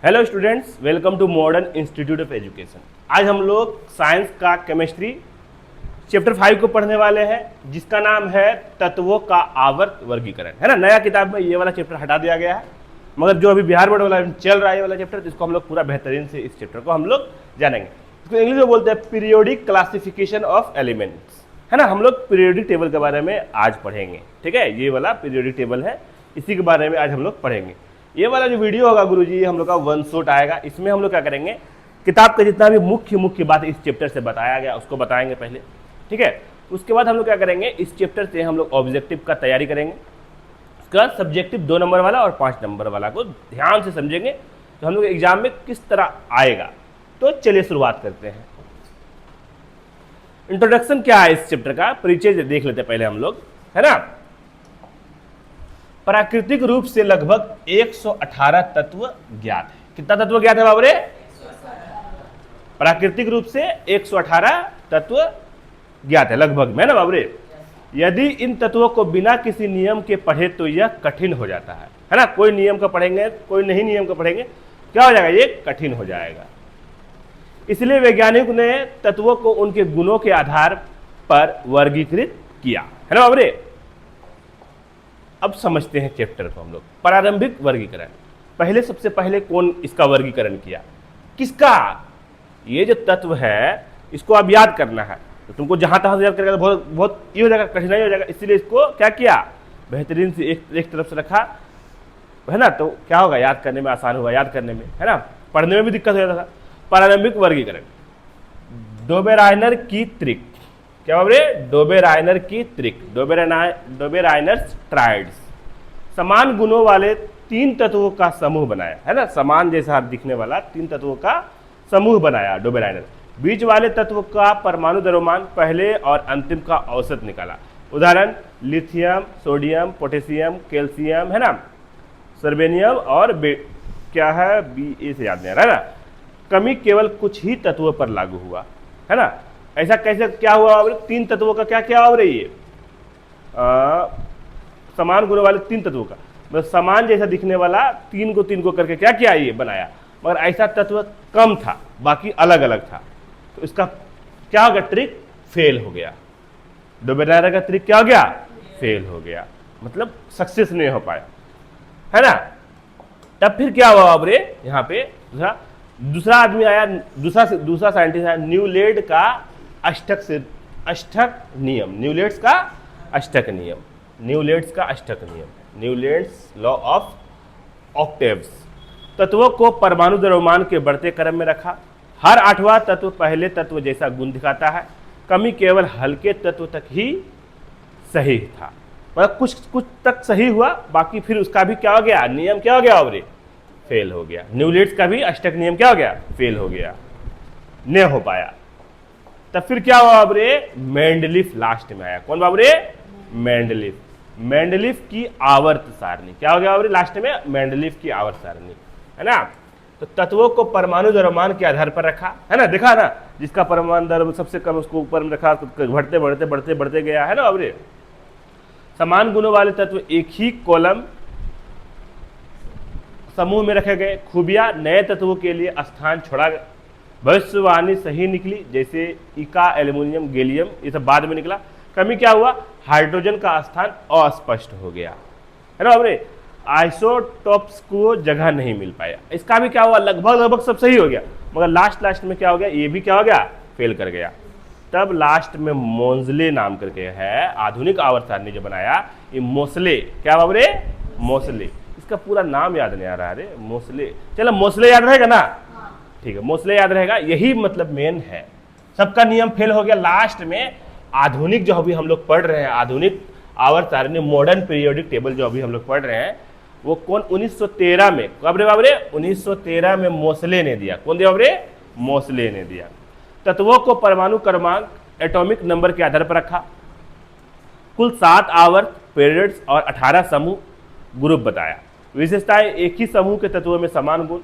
Hello students, welcome to modern institute of education. आज हम लोग साइंस का केमिस्ट्री चैप्टर 5 को पढ़ने वाले हैं, जिसका नाम है तत्वों का आवर्त वर्गीकरण। है ना, नया किताब में ये वाला चैप्टर हटा दिया गया है, मगर जो अभी बिहार बोर्ड वाला चल रहा है ये वाला चैप्टर, इसको हम लोग पूरा बेहतरीन से इस चैप्टर को हम लोग जानेंगे। इसको इंग्लिश में बोलते हैं पीरियोडिक क्लासिफिकेशन ऑफ एलिमेंट्स। है ना, हम लोग पीरियोडिक टेबल के बारे में आज पढ़ेंगे। ठीक है, ये वाला पीरियोडिक टेबल है, इसी के बारे में आज हम लोग पढ़ेंगे। ये वाला जो वीडियो होगा गुरुजी, हम लोग का वन शॉट आएगा। इसमें हम लोग क्या करेंगे, किताब का जितना भी मुख्य बात इस चैप्टर से बताया गया उसको बताएंगे पहले। ठीक है, उसके बाद हम लोग क्या करेंगे, इस चैप्टर से हम लोग ऑब्जेक्टिव का तैयारी करेंगे। उसका सब्जेक्टिव 2 नंबर वाला और 5 नंबर वाला को ध्यान से समझेंगे तो हम लोग एग्जाम में किस तरह आएगा। तो चलिए शुरुआत करते हैं। इंट्रोडक्शन क्या है इस चैप्टर का, परिचय देख लेते हैं पहले हम लोग। है ना, प्राकृतिक रूप से लगभग 118 तत्व ज्ञात है। कितना तत्व ज्ञात है बाबरे? प्राकृतिक रूप से 118 तत्व ज्ञात है लगभग में, ना बाबरे। यदि इन तत्वों को बिना किसी नियम के पढ़े तो यह कठिन हो जाता है ना। कोई नियम का पढ़ेंगे, कोई नहीं नियम का पढ़ेंगे, क्या हो जाएगा, ये कठिन हो जाएगा। इसलिए वैज्ञानिक ने तत्वों को उनके गुणों के आधार पर वर्गीकृत किया। है ना बाबरे। अब समझते हैं चैप्टर को हम लोग। प्रारंभिक वर्गीकरण, पहले सबसे पहले कौन इसका वर्गीकरण किया, किसका? ये जो तत्व है इसको आप याद करना है, तो तुमको जहां तहां से याद करेगा तो बहुत ये हो जाएगा, कठिनाई हो जाएगा। इसलिए इसको क्या किया, बेहतरीन से एक तरफ से रखा, है ना, तो क्या होगा, याद करने में आसान होगा, याद करने में, है ना। पढ़ने में भी दिक्कत हो जाता था। प्रारंभिक वर्गीकरण, डोबेराइनर की त्रिक, क्या बोल रहे, डोबेराइनर की त्रिक, डोबेराइनर्स ट्रायड्स, समान गुणों वाले 3 तत्वों का समूह बनाया। है ना, समान जैसा दिखने वाला 3 तत्वों का समूह बनाया डोबेराइनर। बीच वाले तत्व का परमाणु द्रव्यमान, पहले और अंतिम का औसत निकाला। उदाहरण, लिथियम, सोडियम, पोटेशियम, कैल्शियम, है ना, सर्बेनियम और क्या है, बी से याद नहीं आ रहा है ना। कमी केवल कुछ ही तत्वों पर लागू हुआ। है ना, ऐसा कैसे क्या हुआ, 3 तत्वों का क्या क्या हो रही है, समान गुणों वाले 3 तत्वों का, मतलब समान जैसा दिखने वाला 3 को करके क्या किया, ये बनाया। मगर ऐसा तत्व कम था, बाकी अलग अलग था, तो इसका क्या हो गया, ट्रिक फेल हो गया। डोबेराइनर का ट्रिक क्या हो गया, फेल हो गया, मतलब सक्सेस नहीं हो पाया। है ना, तब फिर क्या हुआ अब रे, यहाँ पे दूसरा आदमी आया, दूसरा साइंटिस्ट आया, न्यूलैंड का अष्टक नियम, न्यूलैंड्स का अष्टक नियम, न्यूलैंड्स लॉ ऑफ ऑक्टेव्स। तत्वों को परमाणु द्रव्यमान के बढ़ते क्रम में रखा। हर 8वां तत्व पहले तत्व जैसा गुण दिखाता है। कमी केवल हल्के तत्व तक ही सही था, मतलब कुछ तक सही हुआ, बाकी फिर उसका भी क्या हो गया, नियम क्या हो गया, और फेल हो गया। न्यूलैंड्स का भी अष्टक नियम क्या हो गया, फेल हो गया, नहीं हो पाया। तब फिर क्या हुआ बाबरे, मेंडलीफ लास्ट में आया। कौन बाबरे, मेंडलीफ की आवर्त सारणी, क्या हो गया बाबरे, लास्ट में मेंडलीफ की आवर्त सारणी। है ना, तो तत्वों को परमाणु द्रव्यमान के आधार पर रखा। है ना, देखा ना, जिसका परमाणु द्रव्यमान सबसे कम उसको ऊपर में रखा, बढ़ते गया। है ना बाबरे। समान गुणों वाले तत्व एक ही कॉलम समूह में रखे गए। खूबियां, नए तत्वों के लिए स्थान छोड़ा गया। भविष्यवाणी सही निकली, जैसे इका, एल्यूमिनियम, गैलियम, ये सब बाद में निकला। कमी क्या हुआ, हाइड्रोजन का स्थान अस्पष्ट हो गया। है ना बाबरे, आइसोटॉप्स को जगह नहीं मिल पाया। इसका भी क्या हुआ, लगभग सब सही हो गया, मगर लास्ट में क्या हो गया, ये भी क्या हो गया, फेल कर गया। तब लास्ट में मोंसले नाम करके है, आधुनिक आवर्त सारणी जो बनाया, ये मोसले, क्या बाबरे, मोसले। इसका पूरा नाम याद नहीं आ रहा है, मोसले, चलो मोसले याद रहेगा ना, ठीक है, मोसले याद रहेगा, यही मतलब मेन है। सबका नियम फेल हो गया। लास्ट में आधुनिक जो अभी हम लोग पढ़ रहे हैं, आधुनिक आवर्त सारणी, मॉडर्न पीरियोडिक टेबल जो अभी हम लोग पढ़ रहे हैं, वो कौन, 1913 में, कब रे बाबरे, 1913 में मोसले ने दिया। कौन दिया बाबरे, मोसले ने दिया। तत्वों को परमाणु क्रमांक, एटॉमिक नंबर के आधार पर रखा। कुल 7 आवर्त पीरियड्स और 18 समूह ग्रुप बताया। विशेषताएं, एक ही समूह के तत्वों में समान गुण,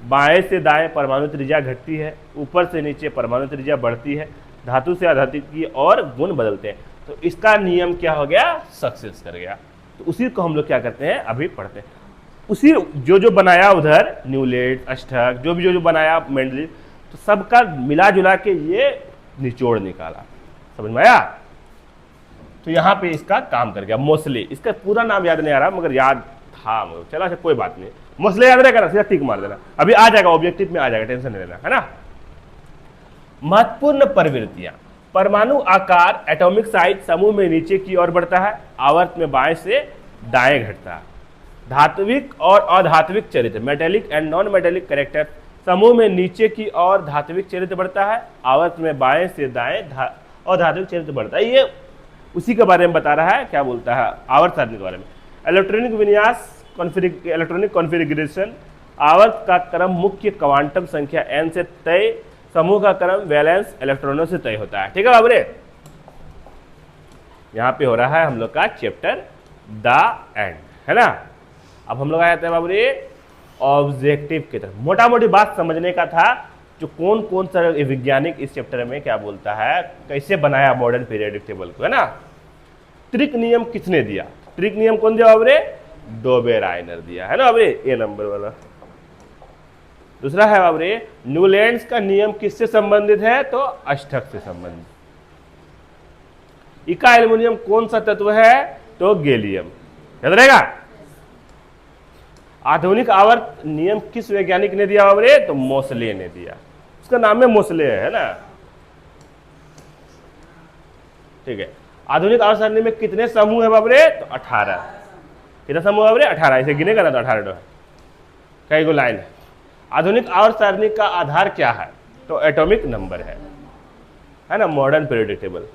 बाएं से दाएं परमाणु त्रिज्या घटती है, ऊपर से नीचे परमाणु त्रिज्या बढ़ती है, धातु से अधातु की और गुण बदलते हैं। तो इसका नियम क्या हो गया, सक्सेस कर गया। तो उसी को हम लोग क्या करते हैं, अभी पढ़ते हैं। उसी जो बनाया उधर न्यूलैंड, अष्टक, जो बनाया मेंडलीव, तो सबका मिला जुला के ये निचोड़ निकाला। समझ में आया? तो यहाँ पे इसका काम कर गया मोस्ले। इसका पूरा नाम याद नहीं आ रहा मगर याद था, चला अच्छा कोई बात नहीं, मोस्ले याद रहेगा ना, सीधा टिक मार देना, अभी आ जाएगा, ऑब्जेक्टिव में आ जाएगा, टेंशन नहीं लेना, है ना। महत्वपूर्ण प्रवृत्तियां, परमाणु आकार एटॉमिक साइज समूह में नीचे की ओर बढ़ता है, आवर्त में बाएं से दाएं घटता है। धात्विक और अधात्विक चरित्र, metallic and non metallic character, समूह में नीचे की ओर धात्विक चरित्र बढ़ता है, आवर्त में बाएं से दाएं अधात्विक चरित्र बढ़ता है। ये उसी के बारे में बता रहा है, क्या बोलता है, आवर्त सारणी के बारे में। इलेक्ट्रॉनिक विन्यास, इलेक्ट्रॉनिक कॉन्फ़िगरेशन, आवर्त का क्रम मुख्य क्वांटम संख्या n से तय, समूह का क्रम वैलेंस इलेक्ट्रॉनों से तय होता है। ठीक है बाबरे, यहां पे हो रहा है हम लोग का चैप्टर द एंड, है ना। अब हम लोग आ जाते हैं बाबरे ऑब्जेक्टिव की तरफ। मोटा मोटी बात समझने का था, जो कौन कौन सा वैज्ञानिक इस चैप्टर में क्या बोलता है, कैसे बनाया मॉडर्न पीरियोडिक टेबल को, है ना। त्रिक नियम किसने दिया? त्रिक नियम कौन दिया बाबरे? डोबेराइनर दिया, है ना बाबरे, ए नंबर वाला। दूसरा है बाबरे न्यूलैंड्स का नियम किससे संबंधित है? तो अष्टक से संबंधित। इका एल्युमिनियम कौन सा तत्व है? तो गैलियम, याद रहेगा। आधुनिक आवर्त नियम किस वैज्ञानिक ने दिया बाबरे? तो मोस्ले ने दिया, उसका नाम में मोस्ले है ना। ठीक है, आधुनिक आवर्त सारणी में कितने समूह है बाबरे? तो 18। कितना समूह है बाबरे? 18, इसे गिनेगा ना तो 18 है, कई गो लाइन है। आधुनिक आवर्त सारणी का आधार क्या है? तो एटॉमिक नंबर है ना, मॉडर्न पीरियोडिक टेबल।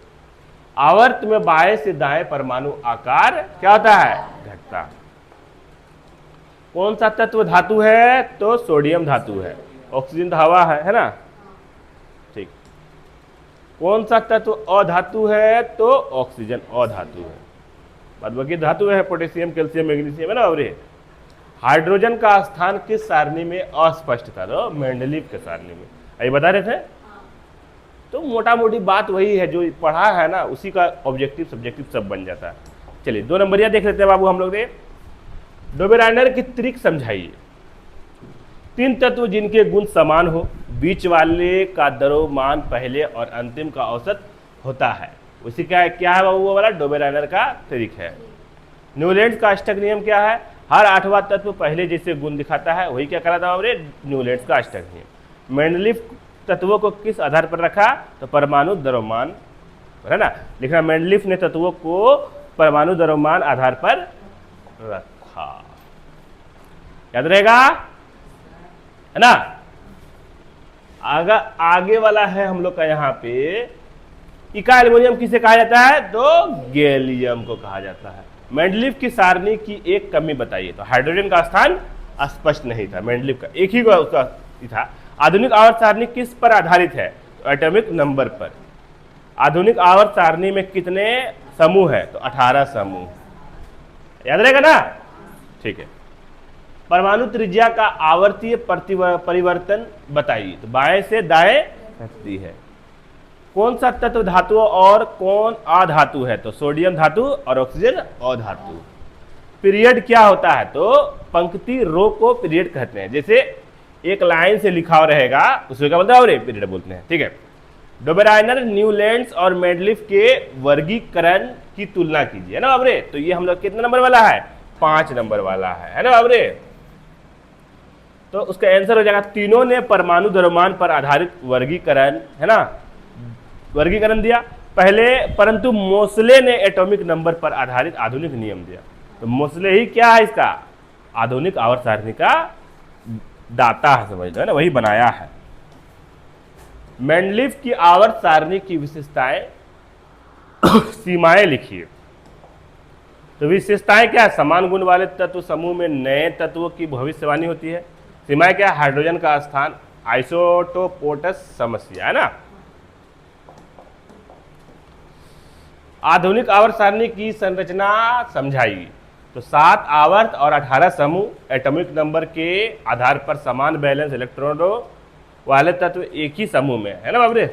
आवर्त में बाएं से दाएं परमाणु आकार क्या होता है? घटता। कौन सा तत्व धातु है? तो सोडियम धातु है, ऑक्सीजन तो हवा है ना। ठीक, कौन सा तत्व अधातु है? तो ऑक्सीजन अधातु है, बाद बाकी धातु है पोटेशियम, कैल्शियम, मैग्नीशियम, है ना। और हाइड्रोजन का स्थान किस सारणी में अस्पष्ट था? तो मेंडलीव के सारणी में, ये बता रहे थे। तो मोटा मोटी बात वही है, जो पढ़ा है ना उसी का ऑब्जेक्टिव सब्जेक्टिव सब बन जाता है। चलिए 2 नंबरिया देख लेते हैं बाबू हम लोग ने। डोबेराइनर की त्रिक समझाइए। 3 तत्व जिनके गुण समान हो, बीच वाले का द्रव्यमान पहले और अंतिम का औसत होता है, उसी का क्या है बाबू? वो वाला डोबेराइनर का त्रिक है। न्यूलैंड्स का अष्टक नियम क्या है? हर 8वां तत्व पहले जैसे गुण दिखाता है, वही क्या करा था बाबू? न्यूलैंड्स का अष्टक नियम। मेंडलीव तत्वों को किस आधार पर रखा? तो परमाणु द्रव्यमान, है ना। लिखना, मेंडलीव ने तत्वों को परमाणु द्रव्यमान आधार पर रखा, याद रहेगा, है ना। आगे वाला है हम लोग का यहाँ पे, इका एल्युमिनियम किसे कहा जाता है? तो गैलियम को कहा जाता है। मेंडलीव की सारणी की एक कमी बताइए। तो हाइड्रोजन का स्थान स्पष्ट नहीं था, मेंडलीव का एक ही उसका था। आधुनिक आवर्त सारणी किस पर आधारित है? तो एटॉमिक नंबर पर। आधुनिक आवर्त सारणी में कितने समूह है? तो 18 समूह, याद रहेगा ना। ठीक है, परमाणु त्रिज्या का आवर्तीय परिवर्तन बताइए। तो बाएं से दाएं घटती है। कौन सा तत्व धातु और कौन अधातु है? तो सोडियम धातु और ऑक्सीजन अधातु। पीरियड क्या होता है? तो पंक्ति रो को पीरियड कहते हैं। जैसे एक लाइन से लिखा हुआ रहेगा उसको क्या बोलते हैं? और पीरियड बोलते हैं। ठीक है, डोबेराइनर, न्यूलैंड्स और मेंडलीव के वर्गीकरण की तुलना कीजिए, है ना बाबरे। तो ये हम लोग कितने नंबर वाला है? 5 नंबर वाला है ना बाबरे। तो उसका आंसर हो जाएगा, तीनों ने परमाणु द्रव्यमान पर आधारित वर्गीकरण, है ना, वर्गीकरण दिया पहले, परंतु मोस्ले ने एटॉमिक नंबर पर आधारित आधुनिक नियम दिया। तो मोस्ले ही क्या है? इसका आधुनिक आवर्त सारणी का दाता है, समझ लो, है ना, वही बनाया है। मेंडलीव की आवर्त सारणी की विशेषताएं सीमाएं लिखिए। तो विशेषताएं क्या है? समान गुण वाले तत्व समूह में नए तत्वों की भविष्यवाणी होती है। सीमाएं क्या? हाइड्रोजन का स्थान, आइसोटोपोटस समस्या, है ना। आधुनिक आवर्त सारणी की संरचना समझाइए। तो 7 आवर्त और 18 समूह, एटॉमिक नंबर के आधार पर समान बैलेंस इलेक्ट्रॉनों वाले तत्व एक ही समूह में, है ना बाबरे।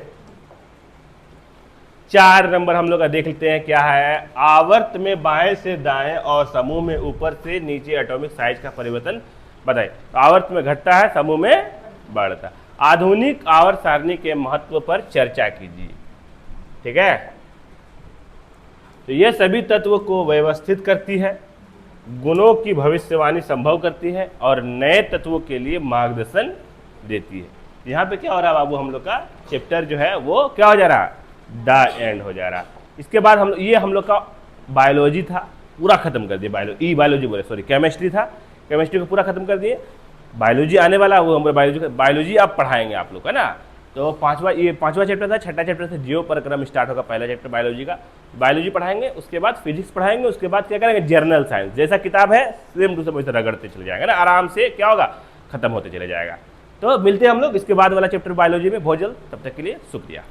4 नंबर हम लोग का देख लेते हैं, क्या है? आवर्त में बाएं से दाएं और समूह में ऊपर से नीचे एटॉमिक साइज का परिवर्तन बताइए। तो आवर्त में घटता है, समूह में बढ़ता है। आधुनिक आवर्त सारणी के महत्व पर चर्चा कीजिए। ठीक है, तो ये सभी तत्व को व्यवस्थित करती है, गुणों की भविष्यवाणी संभव करती है और नए तत्वों के लिए मार्गदर्शन देती है। यहाँ पे क्या हो रहा है बाबू, हम लोग का चैप्टर जो है वो क्या हो जा रहा है? द एंड हो जा रहा। इसके बाद हम लोग का बायोलॉजी था, पूरा खत्म कर दिया। बायोलॉजी बोले, सॉरी, केमिस्ट्री था, केमिस्ट्री को पूरा खत्म कर दिए। बायोलॉजी आने वाला, वो हम बायोलॉजी आप पढ़ाएंगे आप लोग, है ना। तो पांचवा चैप्टर था, छठा चैप्टर था जीव परक्रम स्टार्ट होगा, पहला चैप्टर बायोलॉजी का, बायोलॉजी पढ़ाएंगे। उसके बाद फिजिक्स पढ़ाएंगे, उसके बाद क्या करेंगे? जर्नल साइंस जैसा किताब है सेम टू सेम वैसे रगड़ते चले जाएगा ना, आराम से क्या होगा? खत्म होते चले जाएगा। तो मिलते हैं हम लोग इसके बाद वाला चैप्टर बायोलॉजी में बहुत जल्द। तब तक के लिए शुक्रिया।